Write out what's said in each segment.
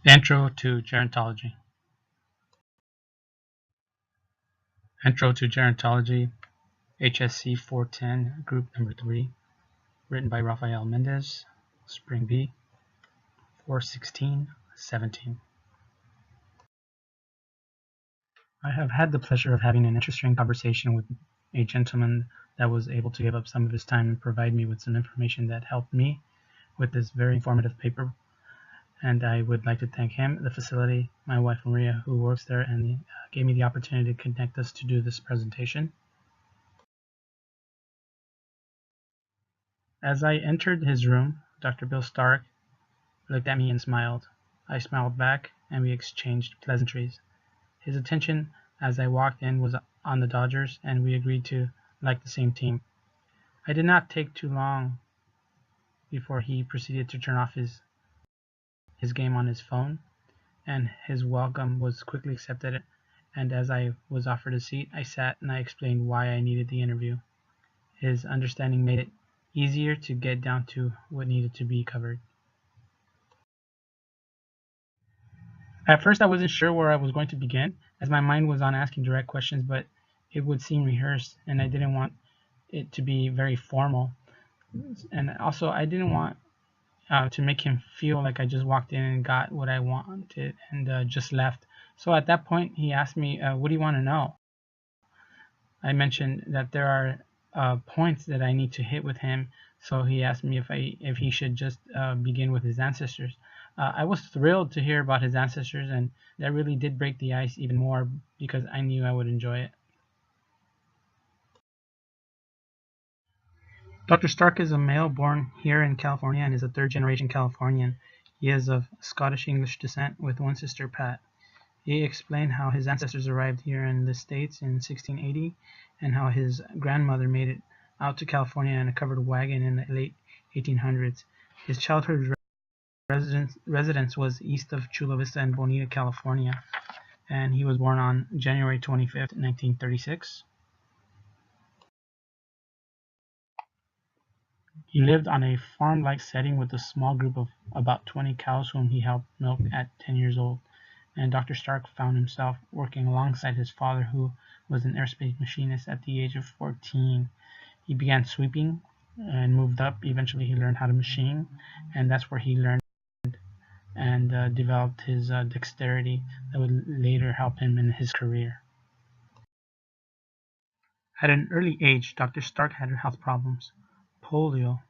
Intro to Gerontology. Intro to Gerontology, HSC 410, Group Number 3, written by Rafael Mendez, Spring B, 4/16/17. I have had the pleasure of having an interesting conversation with a gentleman that was able to give up some of his time and provide me with some information that helped me with this very informative paper. And I would like to thank him, the facility, my wife Maria, who works there and gave me the opportunity to connect us to do this presentation. As I entered his room, Dr. Bill Stark looked at me and smiled. I smiled back, and we exchanged pleasantries. His attention as I walked in was on the Dodgers, and we agreed to like the same team. I did not take too long before he proceeded to turn off his game on his phone, and his welcome was quickly accepted, and as I was offered a seat, I sat and I explained why I needed the interview. His understanding made it easier to get down to what needed to be covered. At first I wasn't sure where I was going to begin, as my mind was on asking direct questions, but it would seem rehearsed, and I didn't want it to be very formal. And also I didn't want to make him feel like I just walked in and got what I wanted and just left. So at that point he asked me, what do you want to know? I mentioned that there are points that I need to hit with him, so he asked me if he should just begin with his ancestors. I was thrilled to hear about his ancestors, and that really did break the ice even more because I knew I would enjoy it. Dr. Stark is a male born here in California and is a third-generation Californian. He is of Scottish-English descent with one sister, Pat. He explained how his ancestors arrived here in the States in 1680 and how his grandmother made it out to California in a covered wagon in the late 1800s. His childhood residence was east of Chula Vista in Bonita, California, and he was born on January 25th, 1936. He lived on a farm-like setting with a small group of about 20 cows whom he helped milk at 10 years old. And Dr. Stark found himself working alongside his father, who was an aerospace machinist at the age of 14. He began sweeping and moved up. Eventually he learned how to machine, and that's where he learned and developed his dexterity that would later help him in his career. At an early age, Dr. Stark had health problems. Polio,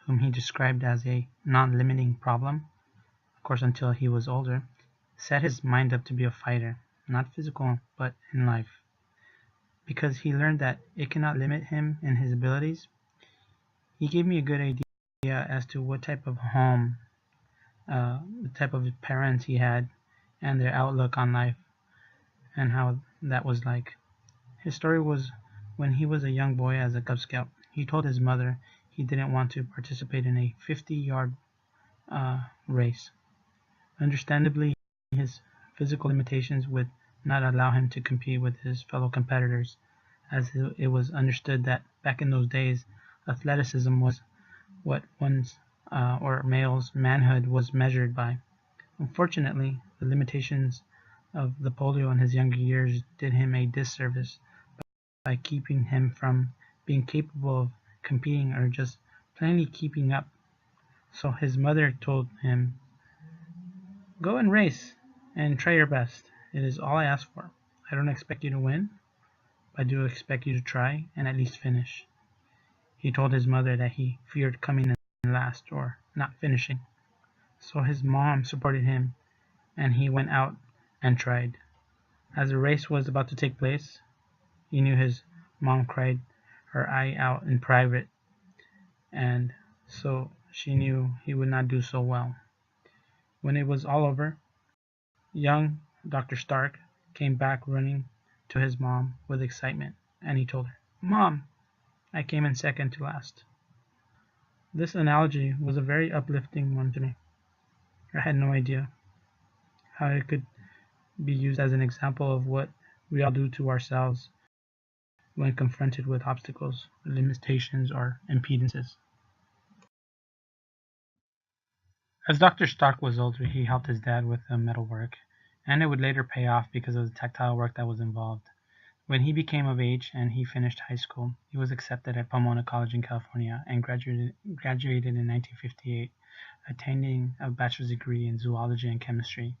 whom he described as a non-limiting problem, of course until he was older, set his mind up to be a fighter, not physical, but in life. Because he learned that it cannot limit him in his abilities, he gave me a good idea as to what type of home, the type of parents he had, and their outlook on life, and how that was like. His story was when he was a young boy as a Cub Scout. He told his mother he didn't want to participate in a 50-yard race. Understandably, his physical limitations would not allow him to compete with his fellow competitors, as it was understood that back in those days, athleticism was what one's or male's manhood was measured by. Unfortunately, the limitations of the polio in his younger years did him a disservice by keeping him from being capable of competing or just plainly keeping up. So his mother told him, "Go and race and try your best. It is all I ask for. I don't expect you to win, but I do expect you to try and at least finish." He told his mother that he feared coming in last or not finishing. So his mom supported him and he went out and tried. As the race was about to take place, he knew his mom cried her eye out in private, and so she knew he would not do so well. When it was all over, young Dr. Stark came back running to his mom with excitement, and he told her, "Mom, I came in second to last." This analogy was a very uplifting one to me. I had no idea how it could be used as an example of what we all do to ourselves when confronted with obstacles, limitations, or impedances. As Dr. Stark was older, he helped his dad with the metal work, and it would later pay off because of the tactile work that was involved. When he became of age and he finished high school, he was accepted at Pomona College in California and graduated in 1958, attaining a bachelor's degree in zoology and chemistry.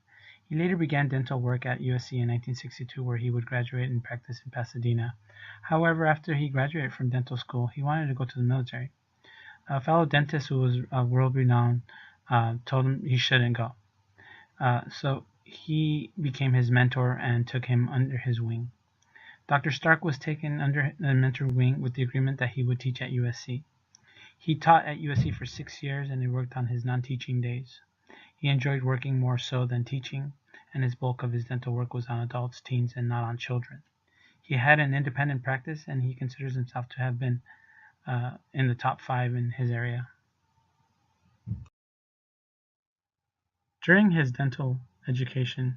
He later began dental work at USC in 1962, where he would graduate and practice in Pasadena. However, after he graduated from dental school, he wanted to go to the military. A fellow dentist who was world renowned told him he shouldn't go. So he became his mentor and took him under his wing. Dr. Stark was taken under the mentor wing with the agreement that he would teach at USC. He taught at USC for 6 years and he worked on his non-teaching days. He enjoyed working more so than teaching, and his bulk of his dental work was on adults, teens, and not on children. He had an independent practice and he considers himself to have been in the top 5 in his area. During his dental education,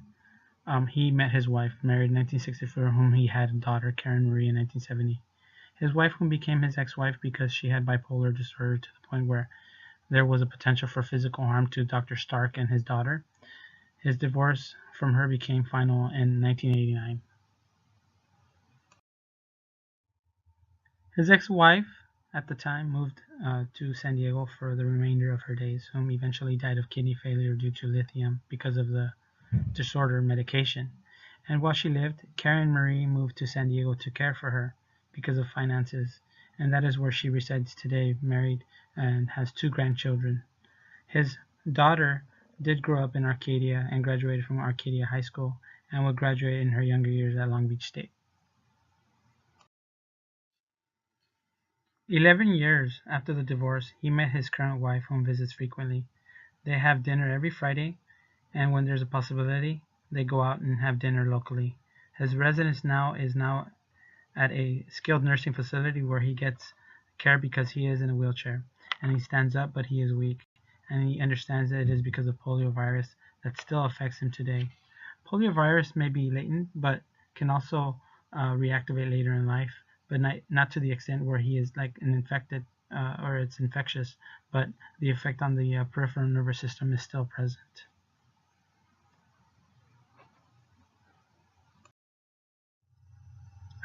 he met his wife, married in 1964, whom he had a daughter, Karen Marie, in 1970. His wife, whom became his ex-wife because she had bipolar disorder to the point where there was a potential for physical harm to Dr. Stark and his daughter. His divorce from her became final in 1989. His ex-wife at the time moved to San Diego for the remainder of her days, whom eventually died of kidney failure due to lithium because of the disorder medication. And while she lived, Karen Marie moved to San Diego to care for her because of finances, and that is where she resides today, married and has 2 grandchildren. His daughter did grow up in Arcadia and graduated from Arcadia High School and will graduate in her younger years at Long Beach State. 11 years after the divorce, he met his current wife, whom visits frequently. They have dinner every Friday, and when there's a possibility, they go out and have dinner locally. His residence now is at a skilled nursing facility where he gets care because he is in a wheelchair, and he stands up but he is weak, and he understands that it is because of poliovirus that still affects him today. Poliovirus may be latent but can also reactivate later in life, but not to the extent where he is like an infected or it's infectious, but the effect on the peripheral nervous system is still present.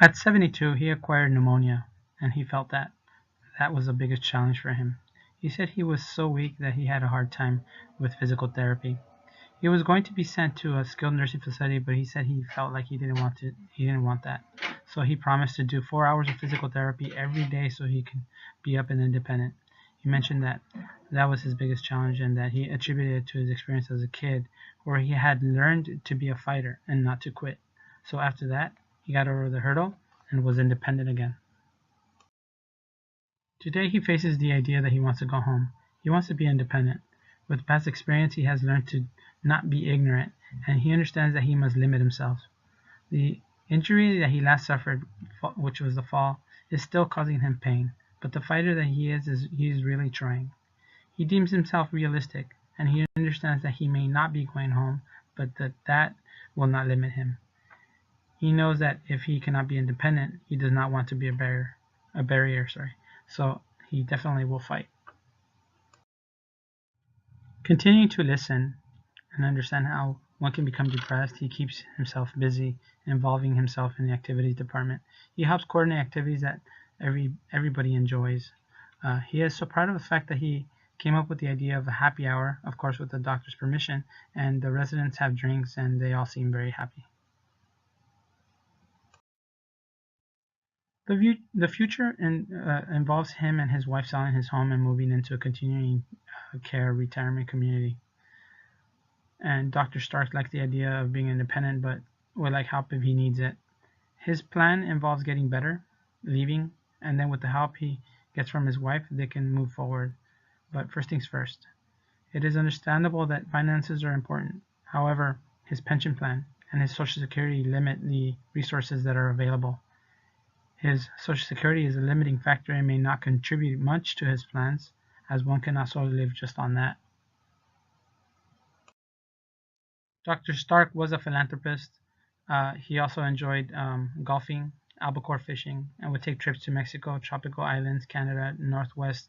At 72, he acquired pneumonia, and he felt that that was the biggest challenge for him. He said he was so weak that he had a hard time with physical therapy. He was going to be sent to a skilled nursing facility, but he said he felt like he didn't want that. So he promised to do 4 hours of physical therapy every day so he could be up and independent. He mentioned that that was his biggest challenge and that he attributed it to his experience as a kid where he had learned to be a fighter and not to quit. So after that, he got over the hurdle and was independent again. Today he faces the idea that he wants to go home. He wants to be independent. With past experience, he has learned to not be ignorant, and he understands that he must limit himself. The injury that he last suffered, which was the fall, is still causing him pain, but the fighter that he is really trying. He deems himself realistic, and he understands that he may not be going home, but that will not limit him. He knows that if he cannot be independent, he does not want to be a barrier. So he definitely will fight. Continuing to listen and understand how one can become depressed, he keeps himself busy, involving himself in the activities department. He helps coordinate activities that everybody enjoys. He is so proud of the fact that he came up with the idea of a happy hour, of course with the doctor's permission, and the residents have drinks and they all seem very happy. The future involves him and his wife selling his home and moving into a continuing care retirement community. And Dr. Stark likes the idea of being independent, but would like help if he needs it. His plan involves getting better, leaving, and then with the help he gets from his wife, they can move forward. But first things first. It is understandable that finances are important. However, his pension plan and his Social Security limit the resources that are available. His Social Security is a limiting factor and may not contribute much to his plans, as one cannot solely live just on that. Dr. Stark was a philanthropist. He also enjoyed golfing, albacore fishing, and would take trips to Mexico, tropical islands, Canada, Northwest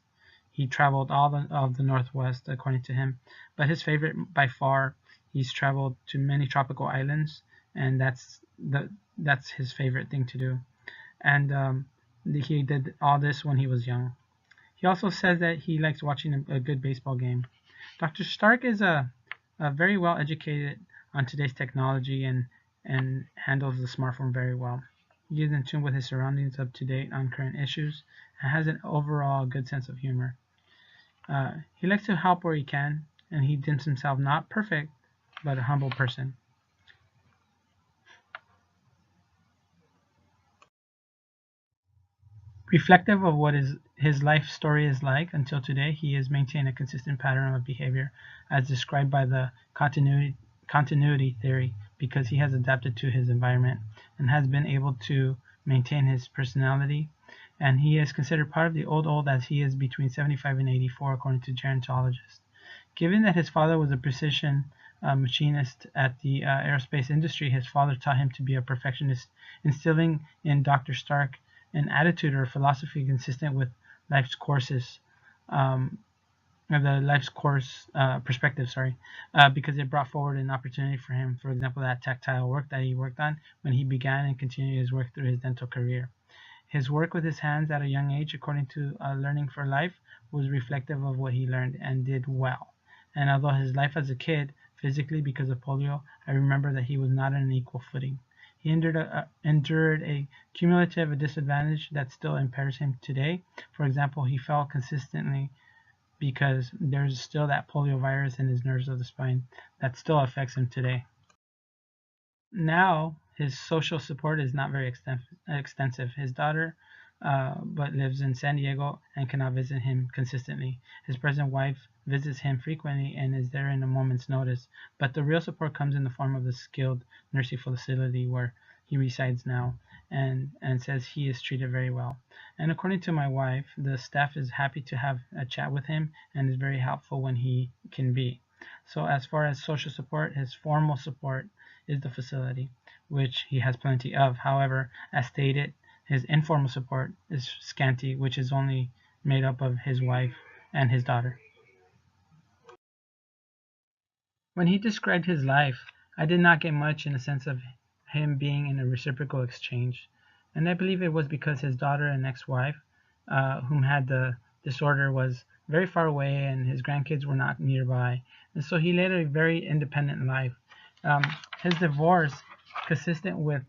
He traveled all of the Northwest, according to him. But his favorite, by far, he's traveled to many tropical islands, and that's his favorite thing to do. And he did all this when he was young. He also says that he likes watching a good baseball game. Dr. Stark is a very well educated on today's technology and handles the smartphone very well. He is in tune with his surroundings, up to date on current issues, and has an overall good sense of humor. He likes to help where he can, and he deems himself not perfect, but a humble person. Reflective of what his life story is like until today, he has maintained a consistent pattern of behavior as described by the continuity theory because he has adapted to his environment and has been able to maintain his personality. And he is considered part of the old as he is between 75 and 84 according to gerontologists. Given that his father was a precision machinist at the aerospace industry, his father taught him to be a perfectionist, instilling in Dr. Stark an attitude or philosophy consistent with life's courses, the life's course perspective, because it brought forward an opportunity for him, for example, that tactile work that he worked on when he began and continued his work through his dental career. His work with his hands at a young age, according to Learning for Life, was reflective of what he learned and did well. And although his life as a kid, physically because of polio, I remember that he was not on an equal footing. He endured a cumulative disadvantage that still impairs him today. For example, he fell consistently because there's still that polio virus in his nerves of the spine that still affects him today. Now, his social support is not very extensive. His daughter but lives in San Diego and cannot visit him consistently. His present wife visits him frequently and is there in a moment's notice, but the real support comes in the form of the skilled nursing facility where he resides now and says he is treated very well. And according to my wife, the staff is happy to have a chat with him and is very helpful when he can be. So as far as social support, his formal support is the facility, which he has plenty of. However, as stated, his informal support is scanty, which is only made up of his wife and his daughter. When he described his life, I did not get much in the sense of him being in a reciprocal exchange, and I believe it was because his daughter and ex-wife, whom had the disorder, was very far away and his grandkids were not nearby, and so he led a very independent life. Um, his divorce consistent with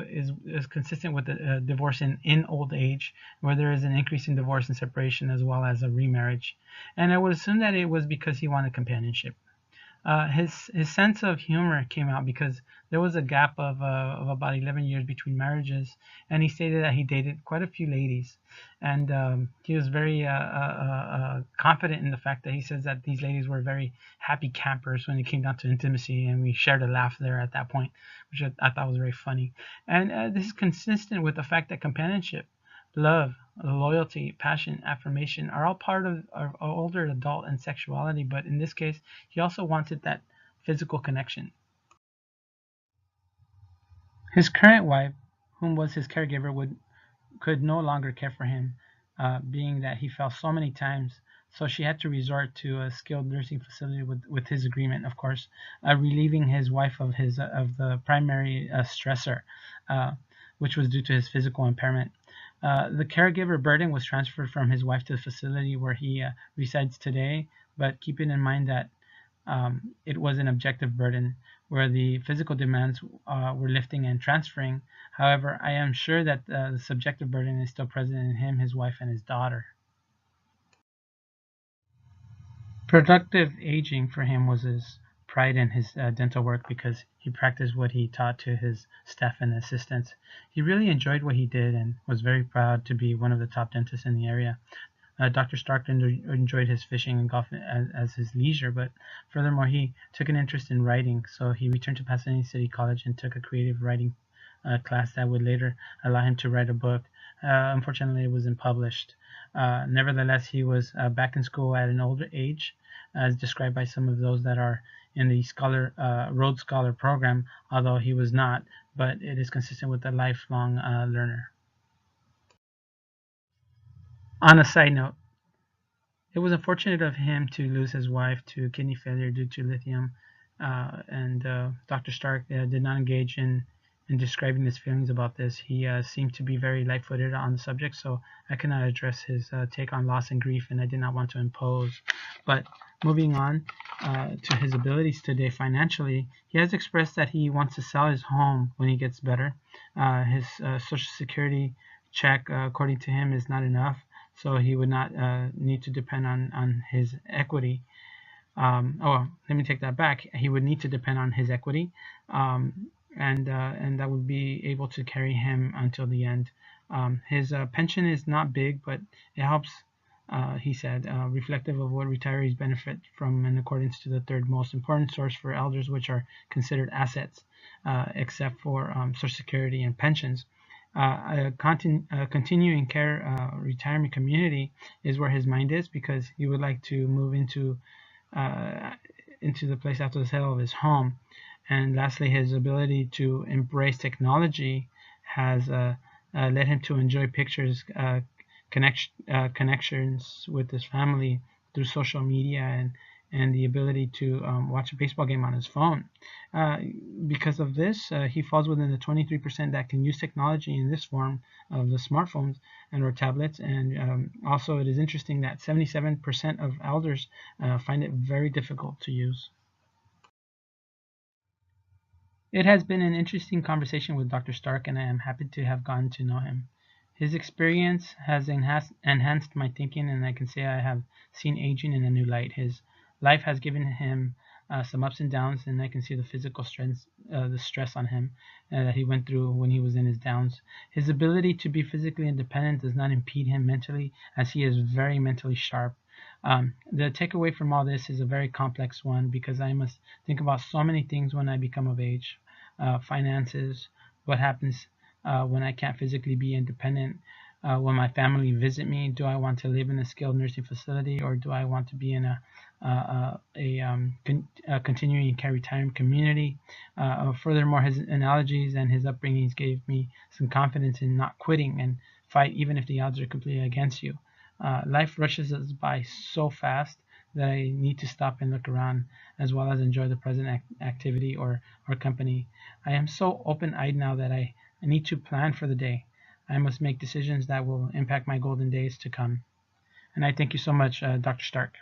is consistent with the divorce in old age, where there is an increase in divorce and separation as well as a remarriage. And I would assume that it was because he wanted companionship. His sense of humor came out because there was a gap of about 11 years between marriages, and he stated that he dated quite a few ladies, and he was very confident in the fact that he says that these ladies were very happy campers when it came down to intimacy, and we shared a laugh there at that point, which I thought was very funny. And this is consistent with the fact that companionship, love, loyalty, passion, affirmation are all part of older adult and sexuality, but in this case, he also wanted that physical connection. His current wife, whom was his caregiver, could no longer care for him, being that he fell so many times. So she had to resort to a skilled nursing facility with his agreement, of course, relieving his wife of the primary stressor, uh, which was due to his physical impairment. The caregiver burden was transferred from his wife to the facility where he resides today, but keeping in mind that it was an objective burden where the physical demands were lifting and transferring. However, I am sure that the subjective burden is still present in him, his wife, and his daughter. Productive aging for him was his pride in his dental work because he practiced what he taught to his staff and assistants. He really enjoyed what he did and was very proud to be one of the top dentists in the area. Dr. Stark enjoyed his fishing and golf as his leisure, but furthermore, he took an interest in writing, so he returned to Pasadena City College and took a creative writing class that would later allow him to write a book. Unfortunately, it wasn't published. Nevertheless, he was back in school at an older age, as described by some of those that are in the Rhodes Scholar program, although he was not, but it is consistent with the lifelong learner. On a side note, It was unfortunate of him to lose his wife to kidney failure due to lithium, and Dr. Stark did not engage in describing his feelings about this. He seemed to be very light-footed on the subject, so I cannot address his take on loss and grief, and I did not want to impose. But moving on to his abilities today financially, he has expressed that he wants to sell his home when he gets better. His Social Security check, according to him, is not enough, so he would not need to depend on his equity. Let me take that back. He would need to depend on his equity, and that would be able to carry him until the end. His pension is not big, but it helps. He said, reflective of what retirees benefit from in accordance to the third most important source for elders, which are considered assets, except for Social Security and pensions. A continuing care retirement community is where his mind is, because he would like to move uh, into the place after the sale of his home. And lastly, his ability to embrace technology has led him to enjoy pictures, connections with his family through social media, and the ability to watch a baseball game on his phone. Uh, because of this, he falls within the 23% that can use technology in this form of the smartphones and or tablets. And also, it is interesting that 77% of elders find it very difficult to use. It has been an interesting conversation with Dr. Stark, and I am happy to have gotten to know him. His experience has enhanced my thinking, and I can say I have seen aging in a new light. His life has given him some ups and downs, and I can see the physical stress, the stress on him that he went through when he was in his downs. His ability to be physically independent does not impede him mentally, as he is very mentally sharp. The takeaway from all this is a very complex one, because I must think about so many things when I become of age: finances, what happens when I can't physically be independent, when my family visit me. Do I want to live in a skilled nursing facility, or do I want to be in a continuing care retirement community? Furthermore, his analogies and his upbringings gave me some confidence in not quitting and fight even if the odds are completely against you. Life rushes us by so fast that I need to stop and look around, as well as enjoy the present activity or company. I am so open-eyed now that I need to plan for the day. I must make decisions that will impact my golden days to come. And I thank you so much, Dr. Stark.